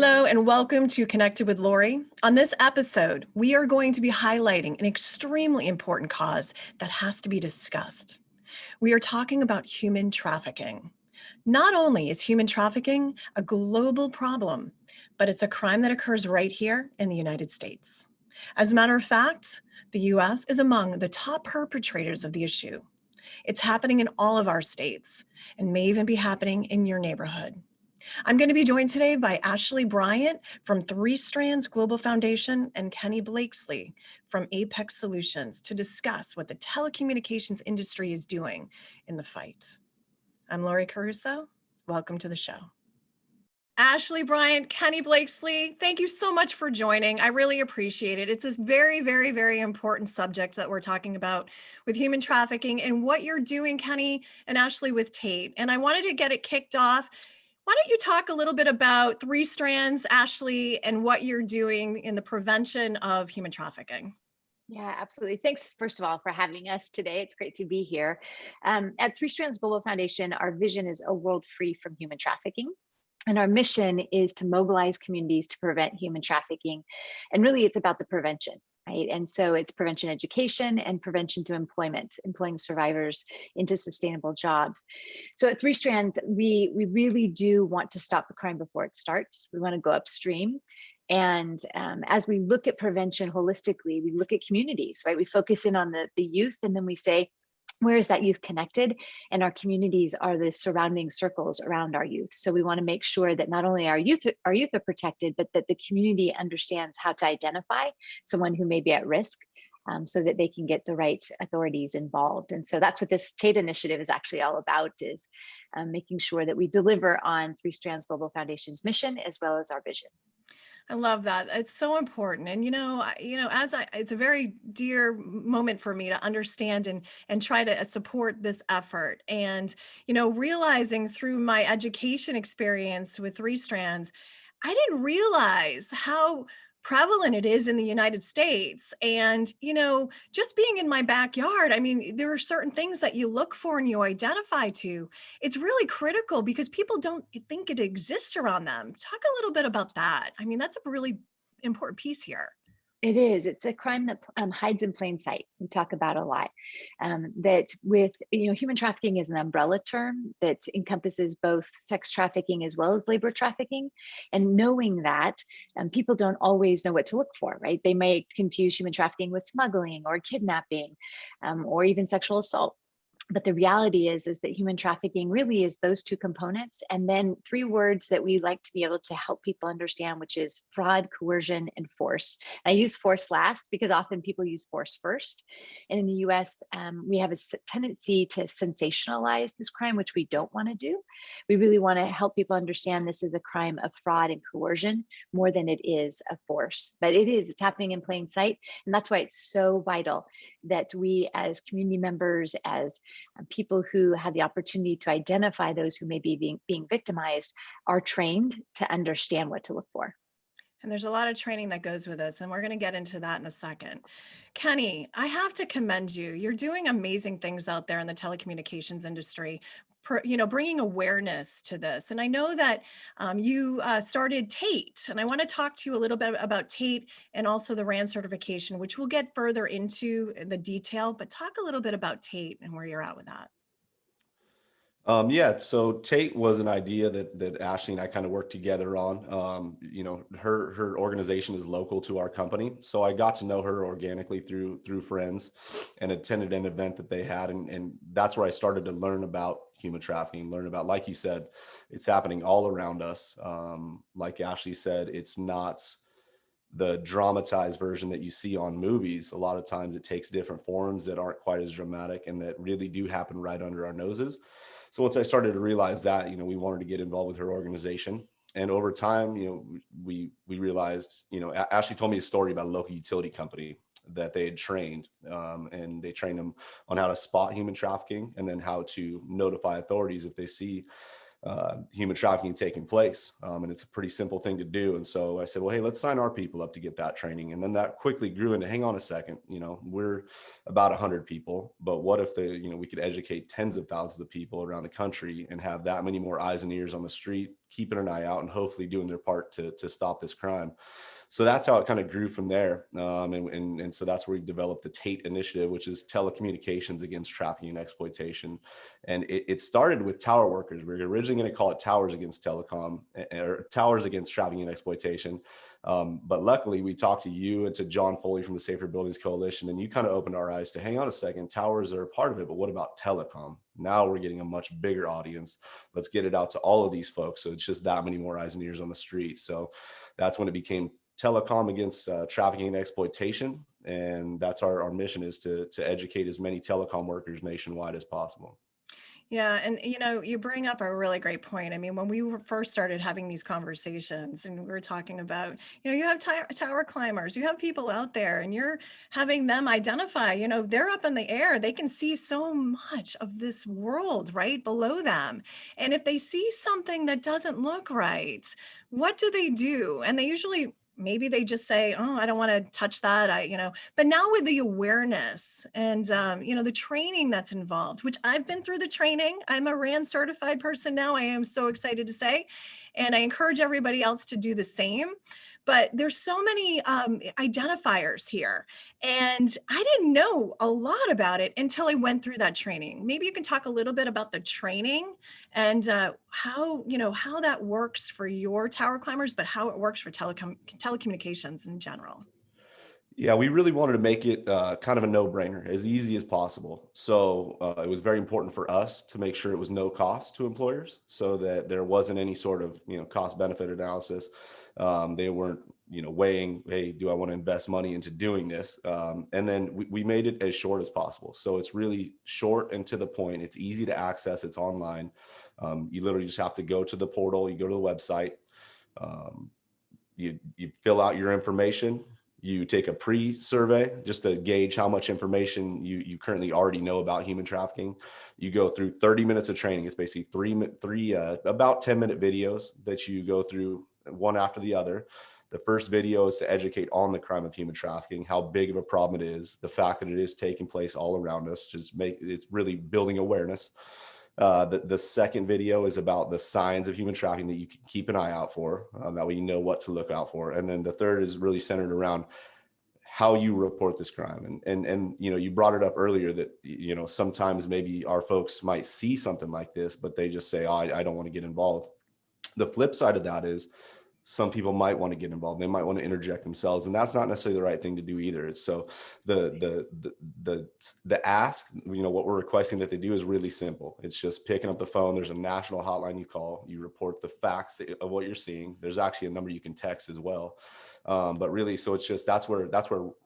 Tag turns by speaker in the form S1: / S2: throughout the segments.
S1: Hello and welcome to Connected with Lori. On this episode, we are going to be highlighting an extremely important cause that has to be discussed. We are talking about human trafficking. Not only is human trafficking a global problem, but it's a crime that occurs right here in the United States. As a matter of fact, the US is among the top perpetrators of the issue. It's happening in all of our states and may even be happening in your neighborhood. I'm going to be joined today by Ashlie Bryant from Strands Global Foundation and Kenny Blakeslee from Apex Solutions to discuss what the telecommunications industry is doing in the fight. I'm Lori Caruso. Welcome to the show. Ashlie Bryant, Kenny Blakeslee, thank you so much for joining. I really appreciate it. It's a very, very, very important subject that we're talking about with human trafficking and what you're doing, Kenny and Ashlie, with Tate. And I wanted to get it kicked off. Why don't you talk a little bit about Strands, Ashlie, and what you're doing in the prevention of human trafficking?
S2: Yeah, absolutely. Thanks, first of all, for having us today. It's great to be here. At Strands Global Foundation, our vision is a world free from human trafficking. And our mission is to mobilize communities to prevent human trafficking. And really, it's about the prevention, right? And so it's prevention education and prevention to employment, employing survivors into sustainable jobs. So at Strands, we really do want to stop the crime before it starts. We want to go upstream. And as we look at prevention holistically, we look at communities, right? We focus in on the youth, and then we say, where is that youth connected? And our communities are the surrounding circles around our youth. So we want to make sure that not only our youth are protected, but that the community understands how to identify someone who may be at risk, so that they can get the right authorities involved. And so that's what this Tate initiative is actually all about, is making sure that we deliver on Strands Global Foundation's mission as well as our vision.
S1: I love that. It's so important. And, it's a very dear moment for me to understand and try to support this effort. And, realizing through my education experience with Strands, I didn't realize how prevalent it is in the United States. And, just being in my backyard, I mean, there are certain things that you look for and you identify to. It's really critical because people don't think it exists around them. Talk a little bit about that. I mean, that's a really important piece here.
S2: It is. It's a crime that hides in plain sight. We talk about a lot. That with, human trafficking is an umbrella term that encompasses both sex trafficking as well as labor trafficking. And knowing that, people don't always know what to look for, right? They might confuse human trafficking with smuggling or kidnapping, or even sexual assault. But the reality is that human trafficking really is those two components. And then three words that we like to be able to help people understand, which is fraud, coercion, and force. I use force last because often people use force first. And in the US, we have a tendency to sensationalize this crime, which we don't want to do. We really want to help people understand this is a crime of fraud and coercion more than it is a force. But it's happening in plain sight. And that's why it's so vital that we as community members, as people who have the opportunity to identify those who may be being victimized, are trained to understand what to look for.
S1: And there's a lot of training that goes with this, and we're going to get into that in a second. Kenny, I have to commend you. You're doing amazing things out there in the telecommunications industry, bringing awareness to this. And I know that you started Tate, and I want to talk to you a little bit about Tate and also the RAND certification, which we'll get further into the detail, but talk a little bit about Tate and where you're at with that.
S3: Yeah, so Tate was an idea that Ashlie and I kind of worked together on. Her organization is local to our company, so I got to know her organically through friends, and attended an event that they had, and that's where I started to learn about human trafficking, learn about, like you said, it's happening all around us. Like Ashlie said, it's not the dramatized version that you see on movies. A lot of times it takes different forms that aren't quite as dramatic and that really do happen right under our noses. So once I started to realize that, we wanted to get involved with her organization. And over time, we realized, Ashlie told me a story about a local utility company that they had trained, and they trained them on how to spot human trafficking and then how to notify authorities if they see human trafficking taking place. And it's a pretty simple thing to do. And so I said, well, hey, let's sign our people up to get that training. And then that quickly grew into, hang on a second, we're about 100 people, but what if we could educate tens of thousands of people around the country and have that many more eyes and ears on the street, keeping an eye out and hopefully doing their part to stop this crime. So that's how it kind of grew from there. And so that's where we developed the TATE initiative, which is telecommunications against trafficking and exploitation. And it started with tower workers. We were originally going to call it towers against telecom, or towers against trafficking and exploitation. But luckily we talked to you and to John Foley from the Safer Buildings Coalition, and you kind of opened our eyes to, hang on a second, towers are a part of it, but what about telecom? Now we're getting a much bigger audience. Let's get it out to all of these folks. So it's just that many more eyes and ears on the street. So that's when it became Telecom against trafficking and exploitation. And that's our mission, is to educate as many telecom workers nationwide as possible.
S1: Yeah, and you bring up a really great point. I mean, when we first started having these conversations and we were talking about, you have tower climbers, you have people out there, and you're having them identify, they're up in the air, they can see so much of this world right below them. And if they see something that doesn't look right, what do? And they usually, maybe they just say, oh, I don't want to touch that. But now with the awareness and, the training that's involved, which I've been through the training, I'm a RAND certified person now. I am so excited to say, and I encourage everybody else to do the same. But there's so many identifiers here. And I didn't know a lot about it until I went through that training. Maybe you can talk a little bit about the training and how that works for your tower climbers, but how it works for telecommunications in general.
S3: Yeah, we really wanted to make it kind of a no-brainer, as easy as possible. So it was very important for us to make sure it was no cost to employers, so that there wasn't any sort of cost benefit analysis. They weren't weighing, hey, do I want to invest money into doing this? And then we made it as short as possible. So it's really short and to the point. It's easy to access. It's online. You literally just have to go to the portal. You go to the website. You fill out your information. You take a pre-survey just to gauge how much information you currently already know about human trafficking. You go through 30 minutes of training. It's basically three about 10-minute videos that you go through one after the other. The first video is to educate on the crime of human trafficking, how big of a problem it is, the fact that it is taking place all around us. It's really building awareness. The second video is about the signs of human trafficking that you can keep an eye out for, that way you know what to look out for. And then the third is really centered around how you report this crime. And you brought it up earlier that sometimes maybe our folks might see something like this, but they just say, oh, I don't want to get involved. The flip side of that is, some people might want to get involved. They might want to interject themselves, and that's not necessarily the right thing to do either. So the ask, what we're requesting that they do is really simple. It's just picking up the phone. There's a national hotline you call. You report the facts of what you're seeing. There's actually a number you can text as well. But really, so it's just, that's where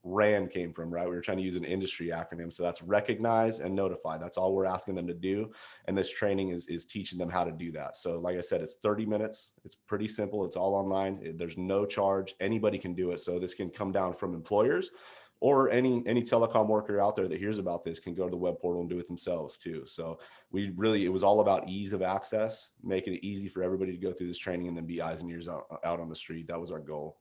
S3: RAND came from, right? We were trying to use an industry acronym. So that's recognize and notify. That's all we're asking them to do. And this training is teaching them how to do that. So like I said, it's 30 minutes. It's pretty simple. It's all online. There's no charge. Anybody can do it. So this can come down from employers, or any telecom worker out there that hears about this can go to the web portal and do it themselves too. So it was all about ease of access, making it easy for everybody to go through this training and then be eyes and ears out on the street. That was our goal.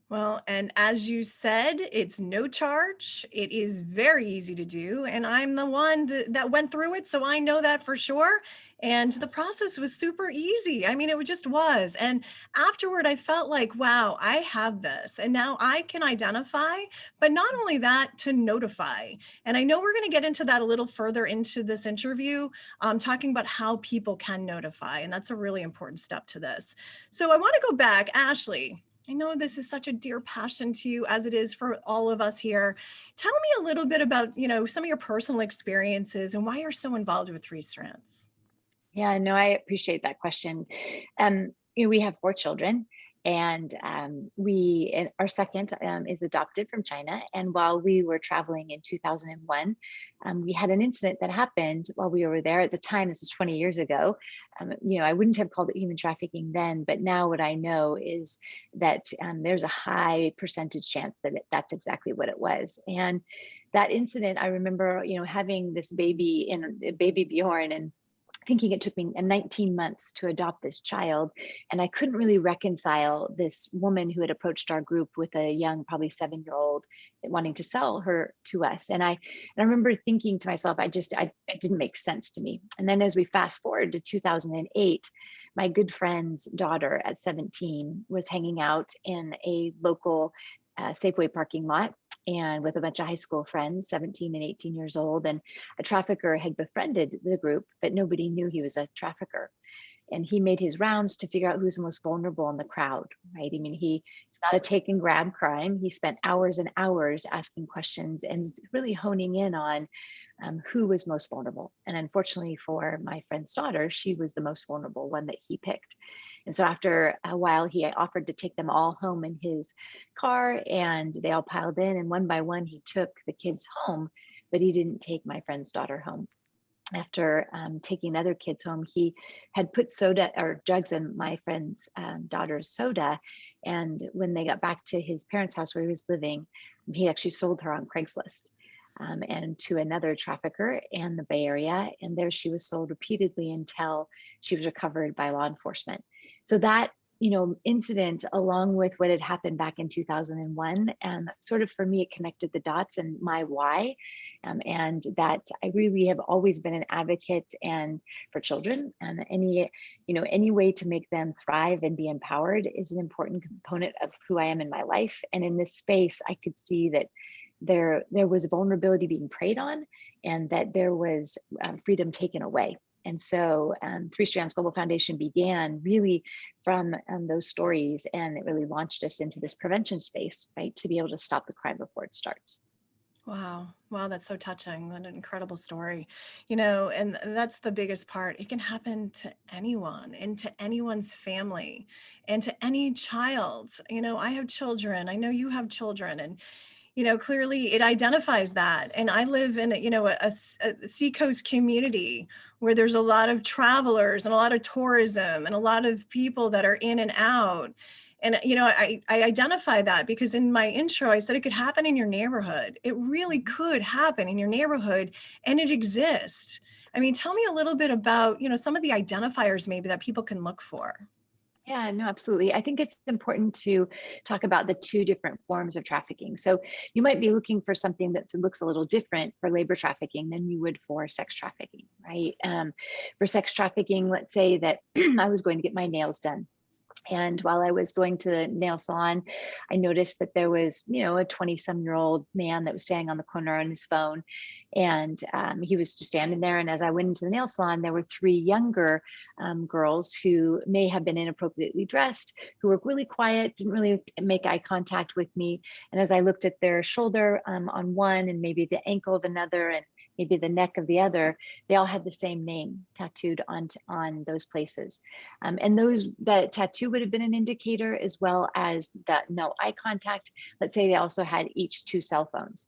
S1: Well, and as you said, it's no charge. It is very easy to do. And I'm the one that went through it, so I know that for sure. And the process was super easy. I mean, it just was. And afterward, I felt like, wow, I have this. And now I can identify, but not only that, to notify. And I know we're going to get into that a little further into this interview, talking about how people can notify. And that's a really important step to this. So I want to go back, Ashlie. I know this is such a dear passion to you, as it is for all of us here. Tell me a little bit about, some of your personal experiences and why you're so involved with Three Strands.
S2: Yeah, no, I appreciate that question. We have 4 children, and our second is adopted from China. And while we were traveling in 2001, we had an incident that happened while we were there. At the time, this was 20 years ago. I wouldn't have called it human trafficking then, but now what I know is that there's a high percentage chance that that's exactly what it was. And that incident, I remember, having this baby Bjorn, and thinking it took me 19 months to adopt this child. And I couldn't really reconcile this woman who had approached our group with a young, probably 7-year-old, wanting to sell her to us. And I remember thinking to myself, it didn't make sense to me. And then as we fast forward to 2008, my good friend's daughter at 17 was hanging out in a local Safeway parking lot, and with a bunch of high school friends, 17 and 18 years old. And a trafficker had befriended the group, but nobody knew he was a trafficker. And he made his rounds to figure out who's the most vulnerable in the crowd, right? I mean, it's not a take and grab crime. He spent hours and hours asking questions and really honing in on who was most vulnerable. And unfortunately for my friend's daughter, she was the most vulnerable one that he picked. And so after a while, he offered to take them all home in his car, and they all piled in, and one by one, he took the kids home, but he didn't take my friend's daughter home. After taking other kids home, he had put soda or drugs in my friend's daughter's soda. And when they got back to his parents' house where he was living, he actually sold her on Craigslist. And to another trafficker in the Bay Area. And there she was sold repeatedly until she was recovered by law enforcement. So that, incident, along with what had happened back in 2001, sort of for me, it connected the dots and my why. And that I really have always been an advocate and for children, and any way to make them thrive and be empowered is an important component of who I am in my life. And in this space, I could see that there was vulnerability being preyed on, and that there was freedom taken away. And so Three Strands Global Foundation began really from those stories, and it really launched us into this prevention space, right, to be able to stop the crime before it starts.
S1: Wow. Wow, that's so touching. What an incredible story. And that's the biggest part. It can happen to anyone and to anyone's family and to any child. I have children. I know you have children, and clearly it identifies that. And I live in, a seacoast community where there's a lot of travelers and a lot of tourism and a lot of people that are in and out. And, I identify that because in my intro, I said it could happen in your neighborhood. It really could happen in your neighborhood, and it exists. I mean, tell me a little bit about, some of the identifiers maybe that people can look for.
S2: Yeah, no, absolutely. I think it's important to talk about the two different forms of trafficking. So you might be looking for something that looks a little different for labor trafficking than you would for sex trafficking, right? For sex trafficking, let's say that I was going to get my nails done. And while I was going to the nail salon, I noticed that there was, a 20-some-year-old man that was standing on the corner on his phone. And he was just standing there. And as I went into the nail salon, there were 3 younger girls who may have been inappropriately dressed, who were really quiet, didn't really make eye contact with me. And as I looked at their shoulder on one, and maybe the ankle of another, and maybe the neck of the other, they all had the same name tattooed on those places. And that tattoo would have been an indicator, as well as that no eye contact. Let's say they also had each 2 cell phones,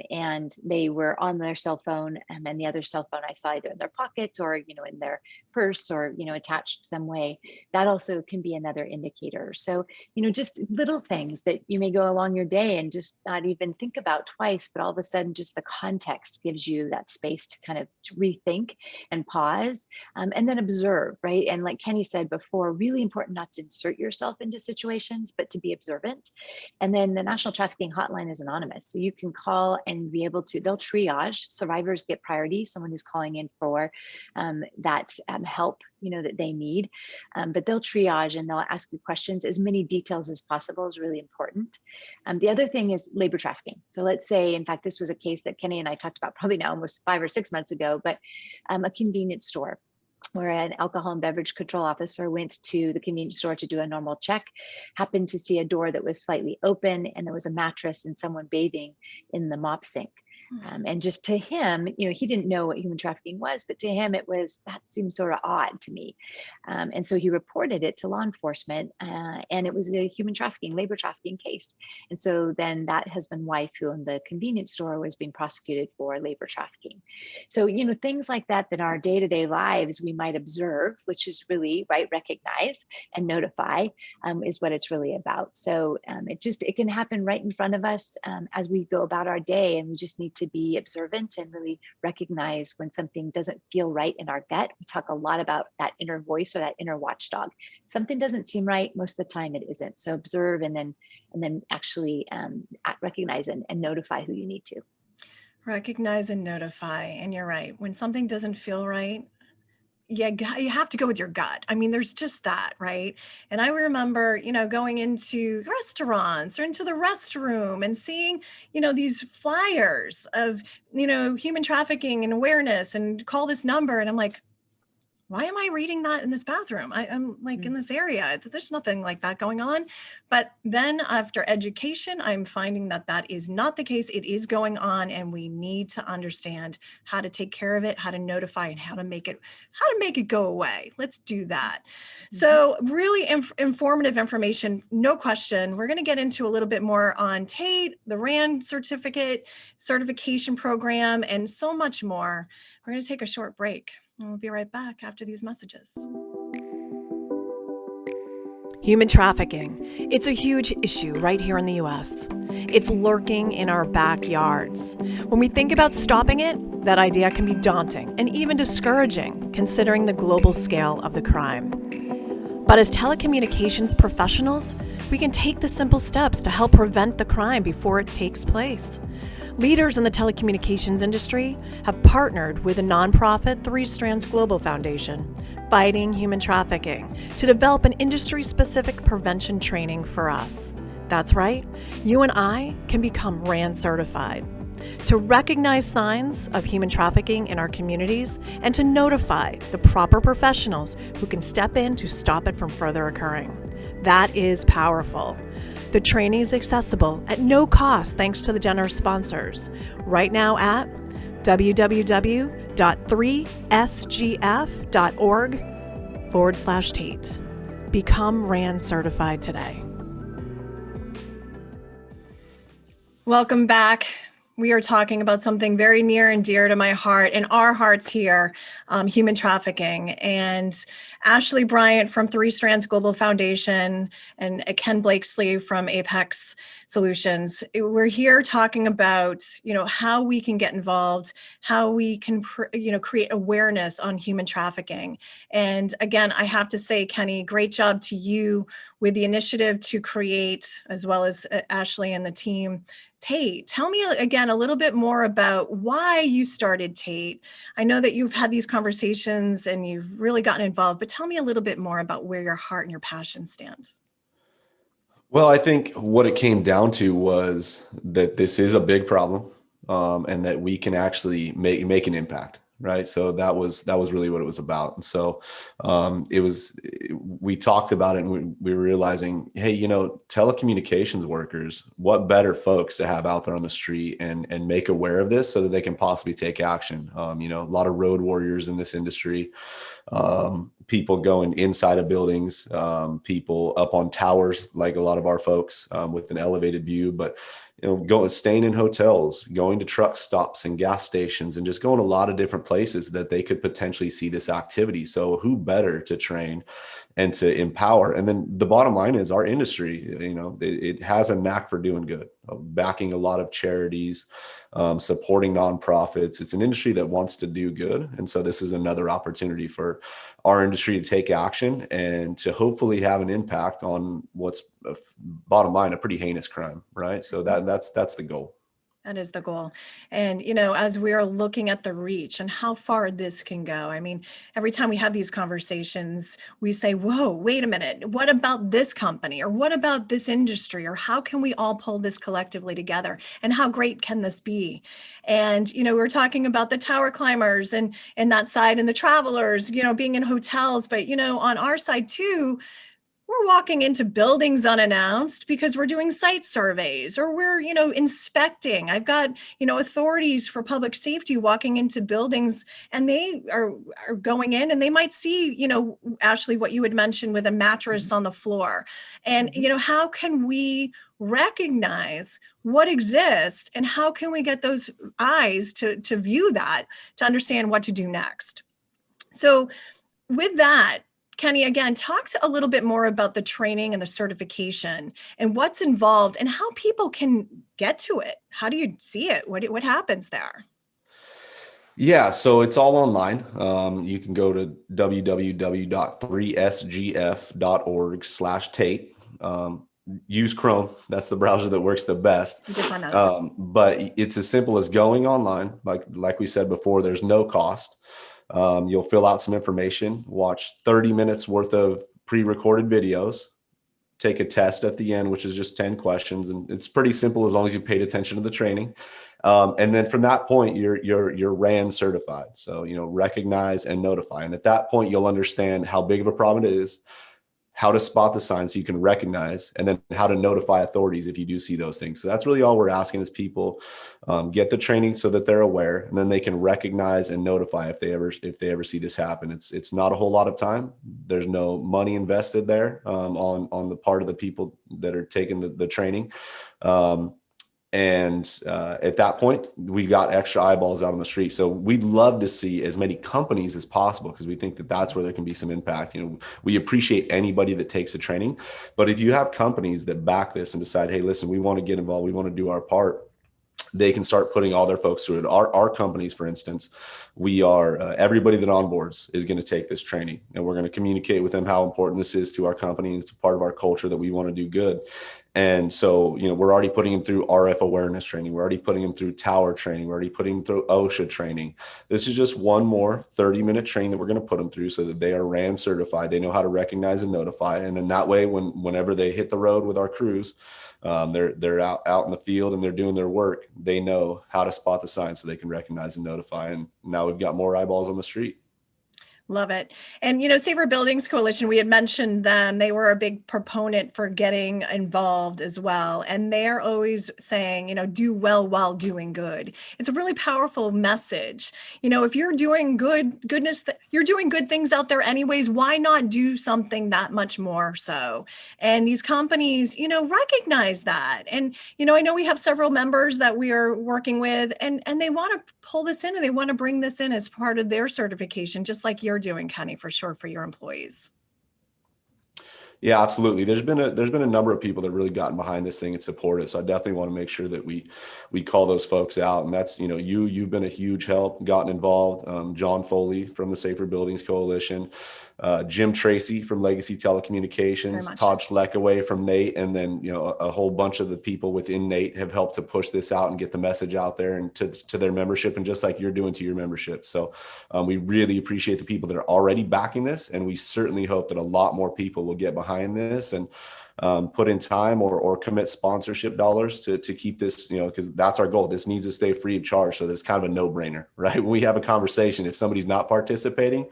S2: and they were on their cell phone, and the other cell phone I saw either in their pocket or in their purse, or attached some way. That also can be another indicator. So just little things that you may go along your day and just not even think about twice, but all of a sudden just the context gives you that space to kind of rethink and pause, and then observe, right? And like Kenny said before, really important not to insert yourself into situations, but to be observant. And then the National Trafficking Hotline is anonymous, so you can call and be able to, they'll triage. Survivors get priority, someone who's calling in for that help that they need, but they'll triage and they'll ask you questions. As many details as possible is really important. The other thing is labor trafficking. So let's say, in fact, this was a case that Kenny and I talked about probably now almost 5 or 6 months ago, but a convenience store where an alcohol and beverage control officer went to the convenience store to do a normal check, happened to see a door that was slightly open, and there was a mattress and someone bathing in the mop sink. And just to him, he didn't know what human trafficking was, but to him, that seemed sort of odd to me. And so he reported it to law enforcement, and it was a human trafficking, labor trafficking case. And so then that husband wife who owned the convenience store was being prosecuted for labor trafficking. So, things like that in our day-to-day lives, we might observe, which is really, right, recognize and notify, is what it's really about. So it can happen right in front of us as we go about our day, and we just need to be observant and really recognize when something doesn't feel right in our gut. We talk a lot about that inner voice or that inner watchdog. Something doesn't seem right, most of the time it isn't. So observe and then actually recognize and notify who you need to.
S1: Recognize and notify. And you're right. When something doesn't feel right, yeah, you have to go with your gut. I mean, there's just that, right? And I remember, going into restaurants or into the restroom and seeing, these flyers of, human trafficking and awareness and call this number. And I'm like, why am I reading that in this bathroom? I'm like in this area. There's nothing like that going on. But then after education, I'm finding that that is not the case. It is going on, and we need to understand how to take care of it, how to notify, and how to make it go away. Let's do that. So really informative information, no question. We're going to get into a little bit more on Tate, the RAND certification program, and so much more. We're going to take a short break. And we'll be right back after these messages. Human trafficking. It's a huge issue right here in the US. It's lurking in our backyards. When we think about stopping it, that idea can be daunting and even discouraging, considering the global scale of the crime. But as telecommunications professionals, we can take the simple steps to help prevent the crime before it takes place. Leaders in the telecommunications industry have partnered with the nonprofit Strands Global Foundation, Fighting Human Trafficking, to develop an industry-specific prevention training for us. That's right, you and I can become RAND certified. To recognize signs of human trafficking in our communities and to notify the proper professionals who can step in to stop it from further occurring. That is powerful. The training is accessible at no cost thanks to the generous sponsors. Right now at www.3sgf.org/Tate. Become RAND certified today. Welcome back. We are talking about something very near and dear to my heart and our hearts here, human trafficking. And Ashlie Bryant from Strands Global Foundation and Ken Blakeslee from Apex Solutions. We're here talking about, how we can get involved, how we can, create awareness on human trafficking. And again, I have to say, Kenny, great job to you with the initiative to create, as well as Ashlie and the team, Tate. Tell me again a little bit more about why you started Tate. I know that you've had these conversations and you've really gotten involved, but tell me a little bit more about where your heart and your passion stand.
S3: Well, I think what it came down to was that this is a big problem, and that we can actually make an impact. Right. So that was really what it was about. And so we talked about it, and we were realizing, hey, telecommunications workers, what better folks to have out there on the street and make aware of this so that they can possibly take action. A lot of road warriors in this industry, people going inside of buildings, people up on towers, like a lot of our folks, with an elevated view, but staying in hotels, going to truck stops and gas stations, and just going a lot of different places that they could potentially see this activity. So who better to train and to empower? And then the bottom line is our industry, it has a knack for doing good, backing a lot of charities, supporting nonprofits. It's an industry that wants to do good. And so this is another opportunity for our industry to take action and to hopefully have an impact on what's, bottom line, a pretty heinous crime, right? So that's the goal.
S1: That is the goal. And, as we are looking at the reach and how far this can go, I mean, every time we have these conversations, we say, whoa, wait a minute, what about this company? Or what about this industry? Or how can we all pull this collectively together? And how great can this be? And, we're talking about the tower climbers and that side, and the travelers, being in hotels. But, on our side too, we're walking into buildings unannounced because we're doing site surveys, or we're, inspecting. I've got, authorities for public safety walking into buildings, and they are going in and they might see, Ashlie, what you had mentioned with a mattress on the floor. And, how can we recognize what exists, and how can we get those eyes to view that, to understand what to do next? So with that, Kenny, again, a little bit more about the training and the certification and what's involved and how people can get to it. How do you see it? What happens there?
S3: Yeah, so it's all online. You can go to www.3sgf.org/Tate. Use Chrome. That's the browser that works the best. But it's as simple as going online. Like we said before, there's no cost. You'll fill out some information, watch 30 minutes worth of pre-recorded videos, take a test at the end, which is just 10 questions. And it's pretty simple as long as you paid attention to the training. And then from that point, you're RAN certified. So, recognize and notify. And at that point, you'll understand how big of a problem it is, how to spot the signs so you can recognize, and then how to notify authorities if you do see those things. So that's really all we're asking is people get the training so that they're aware, and then they can recognize and notify if they ever see this happen. It's not a whole lot of time. There's no money invested there on the part of the people that are taking the training. And at that point, we got extra eyeballs out on the street. So we'd love to see as many companies as possible because we think that that's where there can be some impact. We appreciate anybody that takes the training, but if you have companies that back this and decide, hey, listen, we want to get involved, we want to do our part, they can start putting all their folks through it. Our companies, for instance, we are everybody that onboards is going to take this training, and we're going to communicate with them how important this is to our company. It's part of our culture that we want to do good. And so, we're already putting them through RF awareness training. We're already putting them through tower training. We're already putting them through OSHA training. This is just one more 30-minute training that we're going to put them through so that they are RAN certified. They know how to recognize and notify. And then that way, whenever they hit the road with our crews, they're out in the field and they're doing their work. They know how to spot the signs so they can recognize and notify. And now we've got more eyeballs on the street.
S1: Love it. And, Safer Buildings Coalition, we had mentioned them. They were a big proponent for getting involved as well. And they're always saying, do well while doing good. It's a really powerful message. If you're doing you're doing good things out there anyways, why not do something that much more so? And these companies, recognize that. And, I know we have several members that we are working with and they want to pull this in and they want to bring this in as part of their certification, just like you're doing, Kenny, for sure, for your employees.
S3: Yeah, absolutely. There's been a number of people that really gotten behind this thing and support it. So I definitely want to make sure that we call those folks out. And that's, you've been a huge help, gotten involved. John Foley from the Safer Buildings Coalition, Jim Tracy from Legacy Telecommunications, Todd Schleckaway from NATE, and then a whole bunch of the people within NATE have helped to push this out and get the message out there and to their membership, and just like you're doing to your membership. So we really appreciate the people that are already backing this, and we certainly hope that a lot more people will get behind this and put in time or commit sponsorship dollars to keep this, because that's our goal. This needs to stay free of charge, so that it's kind of a no-brainer, right? When we have a conversation, if somebody's not participating,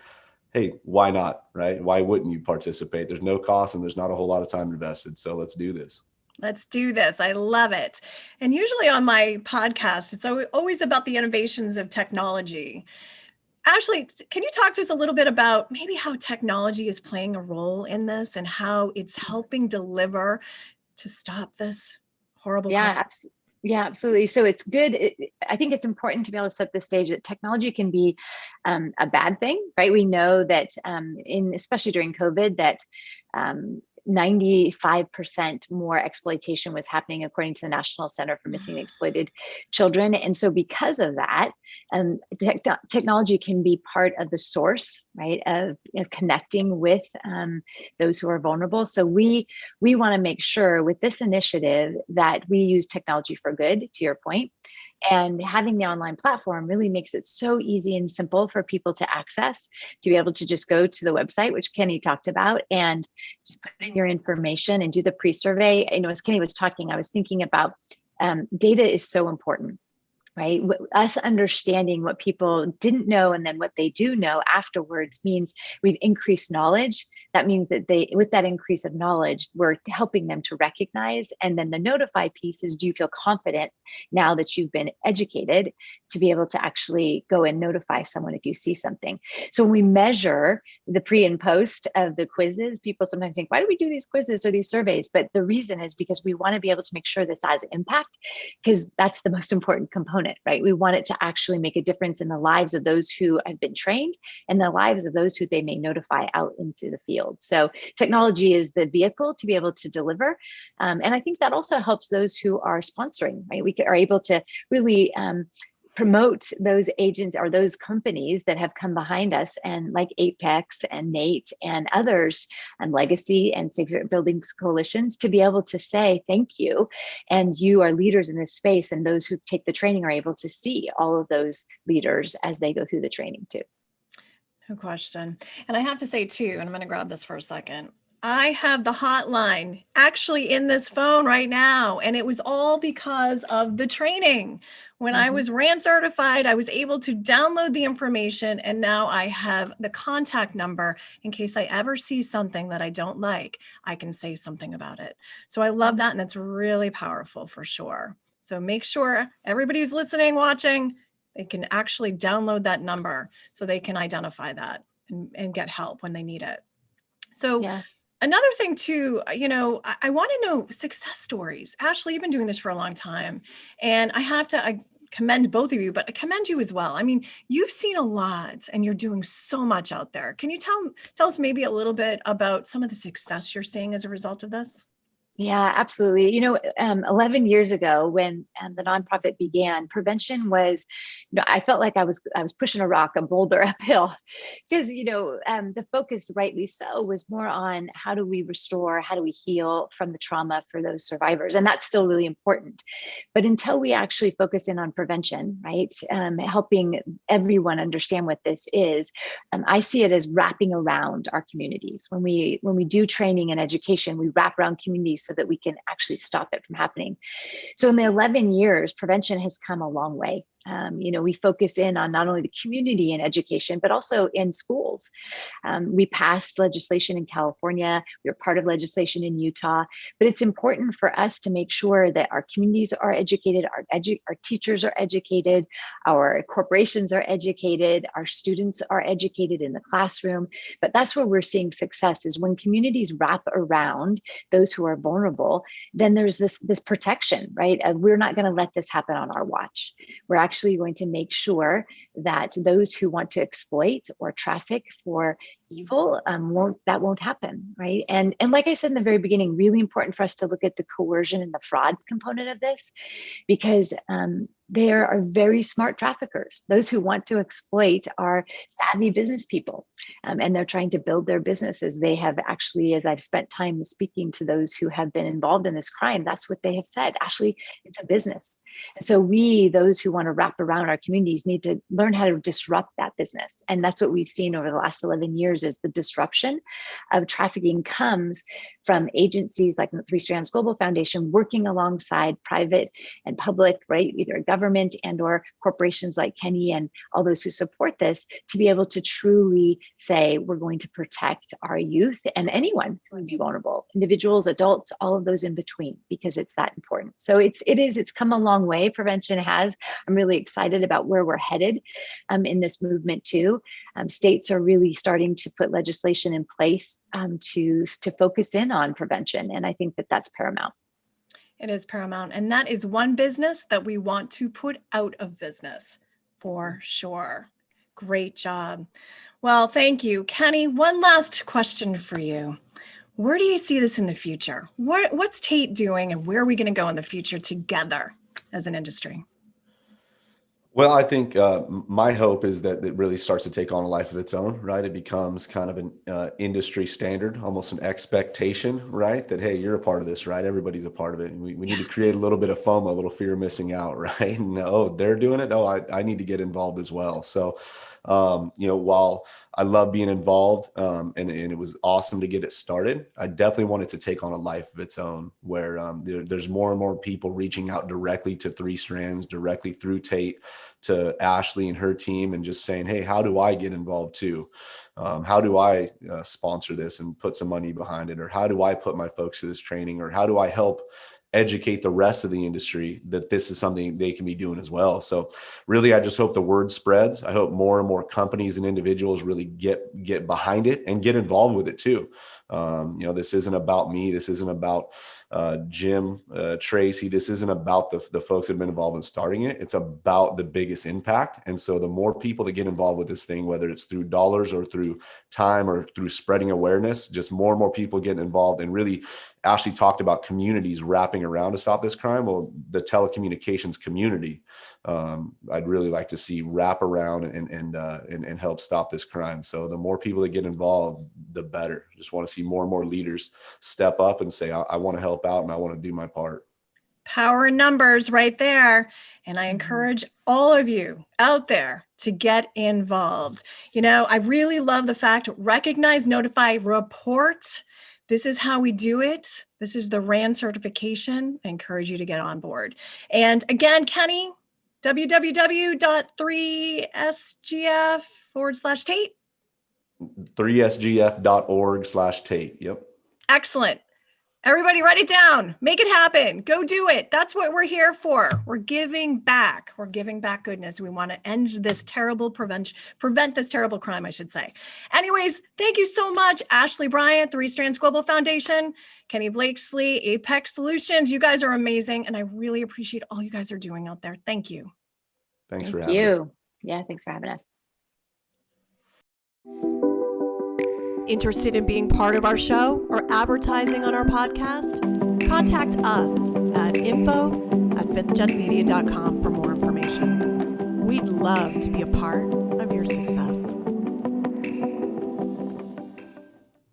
S3: hey, why not, right? Why wouldn't you participate? There's no cost and there's not a whole lot of time invested. So let's do this.
S1: Let's do this. I love it. And usually on my podcast, it's always about the innovations of technology. Ashlie, can you talk to us a little bit about maybe how technology is playing a role in this and how it's helping deliver to stop this horrible?
S2: Yeah, absolutely. So it's good. I think it's important to be able to set the stage that technology can be a bad thing, right? We know that especially during COVID, that 95% more exploitation was happening according to the National Center for Missing and Exploited Children. And so because of that, technology can be part of the source, right, of connecting with those who are vulnerable. So we want to make sure with this initiative that we use technology for good, to your point. And having the online platform really makes it so easy and simple for people to access, to be able to just go to the website, which Kenny talked about, and just put in your information and do the pre-survey. As Kenny was talking, I was thinking about data is so important. Right? Us understanding what people didn't know and then what they do know afterwards means we've increased knowledge. That means that with that increase of knowledge, we're helping them to recognize. And then the notify piece is, do you feel confident now that you've been educated to be able to actually go and notify someone if you see something? So when we measure the pre and post of the quizzes, people sometimes think, why do we do these quizzes or these surveys? But the reason is because we want to be able to make sure this has impact, because that's the most important component. component, right? We want it to actually make a difference in the lives of those who have been trained and the lives of those who they may notify out into the field. So technology is the vehicle to be able to deliver. And I think that also helps those who are sponsoring, right? We are able to really promote those agents or those companies that have come behind us, and like Apex and Nate and others and Legacy and Safer Buildings Coalitions, to be able to say thank you. And you are leaders in this space, and those who take the training are able to see all of those leaders as they go through the training too.
S1: No question. And I have to say too, and I'm going to grab this for a second, I have the hotline actually in this phone right now. And it was all because of the training. When I was RAN certified, I was able to download the information. And now I have the contact number in case I ever see something that I don't like, I can say something about it. So I love that. And it's really powerful for sure. So make sure everybody who's listening, watching, they can actually download that number so they can identify that and get help when they need it. So
S2: Yeah.
S1: Another thing too, I want to know success stories. Ashlie, you've been doing this for a long time, and I commend both of you, but I commend you as well. I mean, you've seen a lot and you're doing so much out there. Can you tell us maybe a little bit about some of the success you're seeing as a result of this?
S2: Yeah, absolutely. 11 years ago when the nonprofit began, prevention was, I felt like I was pushing a rock, a boulder uphill, because the focus, rightly so, was more on how do we restore, how do we heal from the trauma for those survivors, and that's still really important. But until we actually focus in on prevention, right, helping everyone understand what this is, I see it as wrapping around our communities. When we do training and education, we wrap around communities so that we can actually stop it from happening. So in the 11 years, prevention has come a long way. We focus in on not only the community and education, but also in schools. We passed legislation in California. We were part of legislation in Utah. But it's important for us to make sure that our communities are educated, our teachers are educated, our corporations are educated, our students are educated in the classroom. But that's where we're seeing success, is when communities wrap around those who are vulnerable, then there's this protection, right? We're not going to let this happen on our watch. We're actually going to make sure that those who want to exploit or traffic for evil won't happen, right? And like I said in the very beginning, really important for us to look at the coercion and the fraud component of this, because there are very smart traffickers. Those who want to exploit are savvy business people, and they're trying to build their businesses. They have actually, as I've spent time speaking to those who have been involved in this crime, that's what they have said. Ashlie, it's a business. And so we, those who want to wrap around our communities, need to learn how to disrupt that business. And that's what we've seen over the last 11 years, is the disruption of trafficking comes from agencies like the Three Strands Global Foundation working alongside private and public, right, either government and or corporations like Kenny and all those who support this, to be able to truly say, we're going to protect our youth and anyone who would be vulnerable, individuals, adults, all of those in between, because it's that important. So it's come a long way. Prevention has. I'm really excited about where we're headed in this movement too. States are really starting to put legislation in place to focus in on prevention. And I think that that's paramount.
S1: It is paramount. And that is one business that we want to put out of business for sure. Great job. Well, thank you. Kenny, one last question for you. Where do you see this in the future? What's Tate doing, and where are we going to go in the future together as an industry?
S3: Well, I think my hope is that it really starts to take on a life of its own, right? It becomes kind of an industry standard, almost an expectation, right? That, hey, you're a part of this, right? Everybody's a part of it. And we need to create a little bit of FOMO, a little fear of missing out, right? And, oh, they're doing it. Oh, I need to get involved as well. So, while I love being involved and it was awesome to get it started, I definitely want it to take on a life of its own, where there's more and more people reaching out directly to Three Strands, directly through Tate, to Ashlie and her team, and just saying, hey, how do I get involved too? How do I sponsor this and put some money behind it? Or how do I put my folks through this training? Or how do I help educate the rest of the industry that this is something they can be doing as well? So really, I just hope the word spreads. I hope more and more companies and individuals really get behind it and get involved with it too. This isn't about me. This isn't about Jim, Tracy. This isn't about the folks that have been involved in starting it. It's about the biggest impact. And so the more people that get involved with this thing, whether it's through dollars or through time or through spreading awareness, just more and more people getting involved. And really, Ashlie talked about communities wrapping around to stop this crime. Well, the telecommunications community, I'd really like to see wrap around and help stop this crime. So the more people that get involved, the better. Just want to see more and more leaders step up and say, I want to help out and I want to do my part.
S1: Power in numbers right there. And I encourage all of you out there to get involved. You know, I really love the fact, recognize, notify, report. This is how we do it. This is the RAND certification. I encourage you to get on board. And again, Kenny, www.3sgf/Tate.
S3: 3sgf.org/Tate. Yep.
S1: Excellent. Everybody write it down. Make it happen. Go do it. That's what we're here for. We're giving back. We're giving back goodness. We want to end this terrible prevent this terrible crime, I should say. Anyways, thank you so much, Ashlie Bryant, 3 Strands Global Foundation, Kenny Blakeslee, Apex Solutions. You guys are amazing, and I really appreciate all you guys are doing out there. Thank you.
S3: Thanks for having us.
S2: Yeah, thanks for having us.
S1: Interested in being part of our show or advertising on our podcast? Contact us at info@fifthgenmedia.com for more information. We'd love to be a part of your success.